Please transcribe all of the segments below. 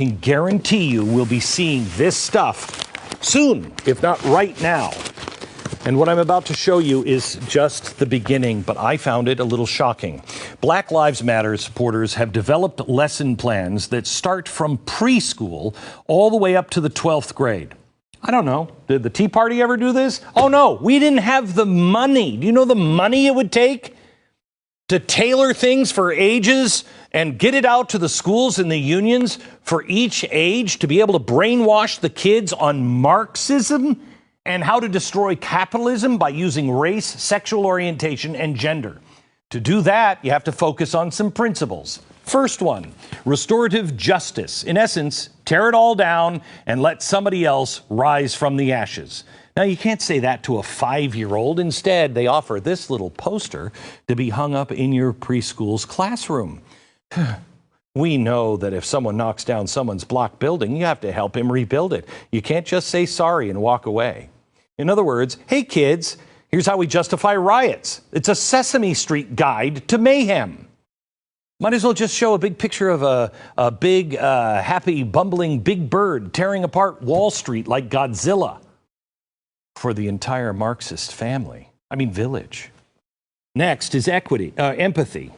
can guarantee you we'll be seeing this stuff soon, if not right now. And what I'm about to show you is just the beginning, but I found it a little shocking. Black Lives Matter supporters have developed lesson plans that start from preschool all the way up to the 12th grade. I don't know. Did the Tea Party ever do this? Oh, no, we didn't have the money. Do you know the money it would take to tailor things for ages and get it out to the schools and the unions for each age to be able to brainwash the kids on Marxism and how to destroy capitalism by using race, sexual orientation, and gender? To do that, you have to focus on some principles. First one, restorative justice. In essence, tear it all down and let somebody else rise from the ashes. Now, you can't say that to a 5-year-old. Instead, they offer this little poster to be hung up in your preschool's classroom. We know that if someone knocks down someone's block building, you have to help him rebuild it. You can't just say sorry and walk away. In other words, hey kids, here's how we justify riots. It's a Sesame Street guide to mayhem. Might as well just show a big picture of a big, happy, bumbling big bird tearing apart Wall Street like Godzilla for the entire Marxist village. Next is empathy.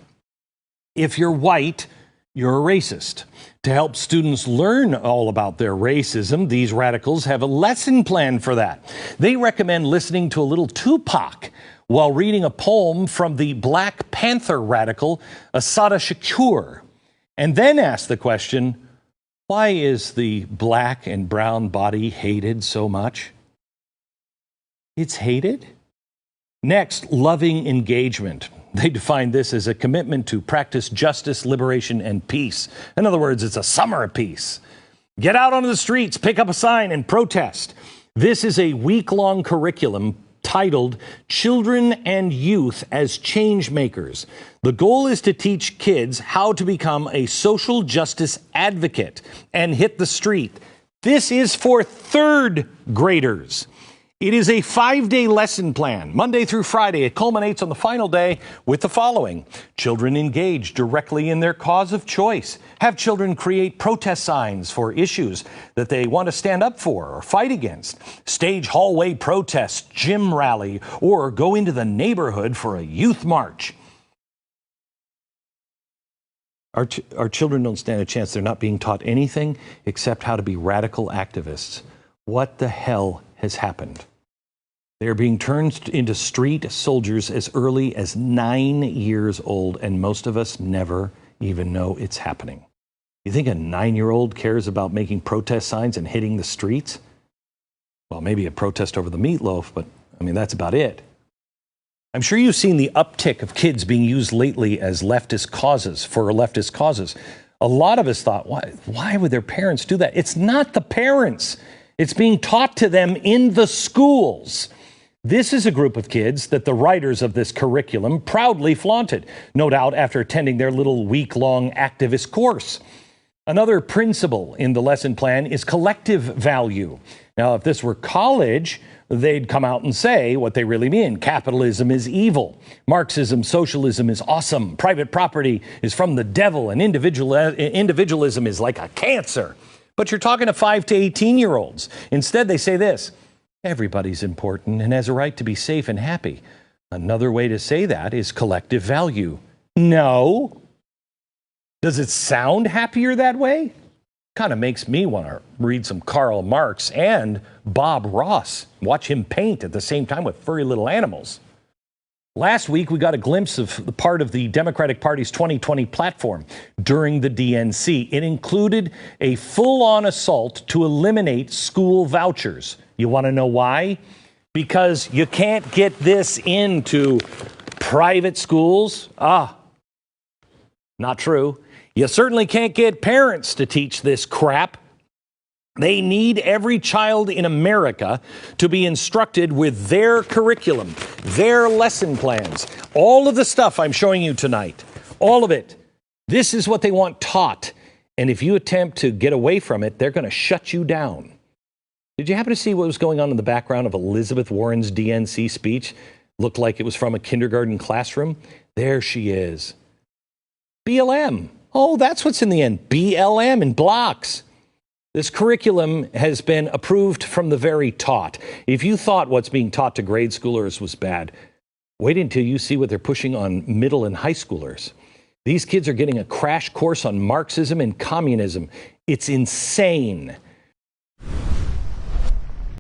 If you're white, you're a racist. To help students learn all about their racism, these radicals have a lesson plan for that. They recommend listening to a little Tupac while reading a poem from the Black Panther radical Assata Shakur, and then ask the question, why is the black and brown body hated so much? It's hated? Next, loving engagement. They define this as a commitment to practice justice, liberation, and peace. In other words, it's a summer of peace. Get out onto the streets, pick up a sign, and protest. This is a week-long curriculum titled Children and Youth as Change Makers. The goal is to teach kids how to become a social justice advocate and hit the street. This is for third graders. It is a 5-day lesson plan, Monday through Friday. It culminates on the final day with the following. Children engage directly in their cause of choice. Have children create protest signs for issues that they want to stand up for or fight against. Stage hallway protests, gym rally, or go into the neighborhood for a youth march. Our children don't stand a chance. They're not being taught anything except how to be radical activists. What the hell has happened? They are being turned into street soldiers as early as 9 years old, and most of us never even know it's happening. You think a 9-year-old cares about making protest signs and hitting the streets? Well, maybe a protest over the meatloaf, but that's about it. I'm sure you've seen the uptick of kids being used lately as leftist causes. A lot of us thought, why would their parents do that? It's not the parents. It's being taught to them in the schools. This is a group of kids that the writers of this curriculum proudly flaunted, no doubt after attending their little week-long activist course. Another principle in the lesson plan is collective value. Now, if this were college, they'd come out and say what they really mean. Capitalism is evil. Marxism, socialism is awesome. Private property is from the devil, and individualism is like a cancer. But you're talking to 5 to 18-year-olds. Instead, they say this. Everybody's important and has a right to be safe and happy. Another way to say that is collective value. No. Does it sound happier that way? Kind of makes me want to read some Karl Marx and Bob Ross. Watch him paint at the same time with furry little animals. Last week, we got a glimpse of the part of the Democratic Party's 2020 platform during the DNC. It included a full-on assault to eliminate school vouchers. You want to know why? Because you can't get this into private schools. Not true. You certainly can't get parents to teach this crap. They need every child in America to be instructed with their curriculum, their lesson plans, all of the stuff I'm showing you tonight, all of it. This is what they want taught. And if you attempt to get away from it, they're going to shut you down. Did you happen to see what was going on in the background of Elizabeth Warren's DNC speech? Looked like it was from a kindergarten classroom. There she is. BLM. Oh, that's what's in the end. BLM in blocks. This curriculum has been approved from the very taught. If you thought what's being taught to grade schoolers was bad, wait until you see what they're pushing on middle and high schoolers. These kids are getting a crash course on Marxism and communism. It's insane.